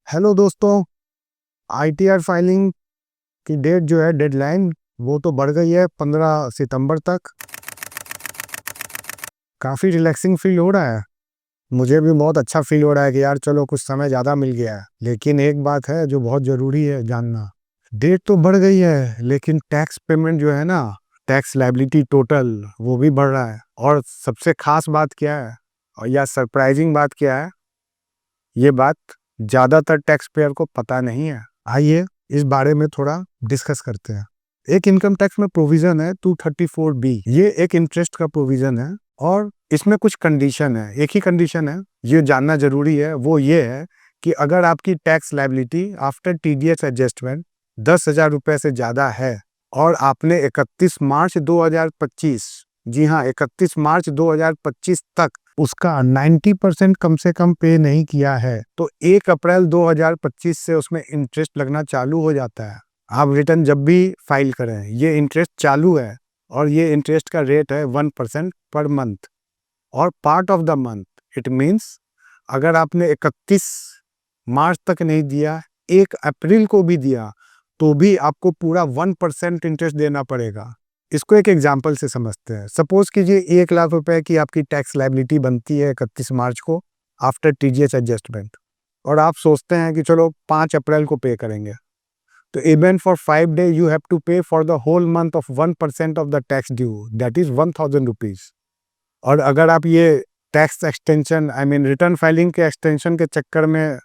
Hello दोस्तों, ITR filing की date जो है डेडलाइन वो तो बढ़ गई है 15 सितंबर तक। काफ़ी रिलैक्सिंग फील हो रहा है। मुझे भी बहुत अच्छा फील हो रहा है कि यार चलो कुछ समय ज़्यादा मिल गया है। लेकिन एक बात है जो बहुत ज़रूरी है जानना, डेट तो बढ़ गई है लेकिन टैक्स पेमेंट जो है ना, टैक्स लायबिलिटी टोटल वो भी बढ़ रहा है। और सबसे खास बात क्या है और या सरप्राइजिंग बात क्या है, ये बात ज़्यादातर टैक्स पेयर को पता नहीं है। आइए इस बारे में थोड़ा डिस्कस करते हैं। एक इनकम टैक्स में प्रोविजन है 234B, ये एक इंटरेस्ट का प्रोविजन है और इसमें कुछ कंडीशन है। एक ही कंडीशन है, ये जानना जरूरी है, वो ये है कि अगर आपकी tax liability after TDS adjustment 10,000 रुपए से ज़्यादा है और आपने 31 मार्च 2025, जी हाँ 31 मार्च 2025 तक उसका 90% कम से कम पे नहीं किया है, तो 1 अप्रैल 2025 से उसमें इंटरेस्ट लगना चालू हो जाता है। आप रिटर्न जब भी फाइल करें ये इंटरेस्ट चालू है और ये इंटरेस्ट का रेट है 1% पर मंथ और part of the month. It means अगर आपने 31 मार्च तक नहीं दिया, 1 अप्रैल को भी दिया, तो भी आपको पूरा 1% इंटरेस्ट देना पड़ेगा। इसको एक एग्जाम्पल से समझते हैं। सपोज कीजिए 1 लाख रुपए की आपकी टैक्स लायबिलिटी बनती है 31 मार्च को आफ्टर टीडीएस एडजस्टमेंट, और आप सोचते हैं कि चलो 5 अप्रैल को पे करेंगे, तो even for 5 day you have to pay for the whole month of 1% of the tax due, that is 1000 rupees. और अगर आप ये tax extension I mean return filing के एक्सटेंशन के चक्कर में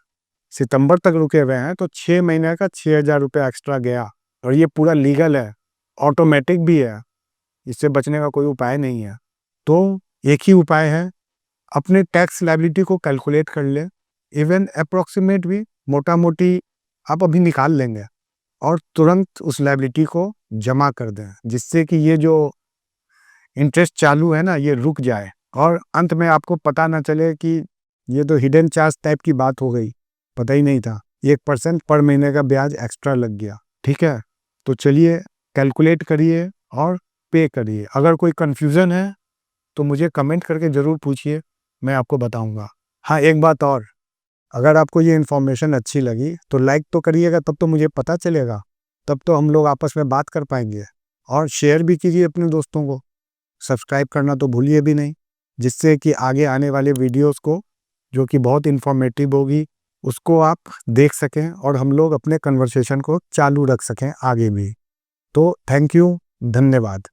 सितंबर तक रुके हुए हैं, तो 6 महीने का 6,000 रुपये एक्स्ट्रा गया। और ये पूरा लीगल है, ऑटोमेटिक भी है, इससे बचने का कोई उपाय नहीं है। तो एक ही उपाय है, अपने टैक्स लायबिलिटी को कैलकुलेट कर ले, इवन अप्रोक्सीमेट भी मोटा मोटी आप अभी निकाल लेंगे और तुरंत उस लायबिलिटी को जमा कर दें, जिससे कि ये जो इंटरेस्ट चालू है ना ये रुक जाए और अंत में आपको पता ना चले कि ये तो हिडन चार्ज टाइप की बात हो गई, पता ही नहीं था, 1% पर महीने का ब्याज एक्स्ट्रा लग गया। ठीक है, तो चलिए कैलकुलेट करिए और पे करिए। अगर कोई कन्फ्यूज़न है तो मुझे कमेंट करके ज़रूर पूछिए, मैं आपको बताऊंगा। हाँ, एक बात और, अगर आपको ये इन्फॉर्मेशन अच्छी लगी तो लाइक तो करिएगा, तब तो मुझे पता चलेगा, तब तो हम लोग आपस में बात कर पाएंगे। और शेयर भी कीजिए अपने दोस्तों को, सब्सक्राइब करना तो भूलिए भी नहीं, जिससे कि आगे आने वाले वीडियोस को, जो कि बहुत इन्फॉर्मेटिव होगी, उसको आप देख सकें और हम लोग अपने कन्वर्सेशन को चालू रख सकें आगे भी। तो थैंक यू, धन्यवाद।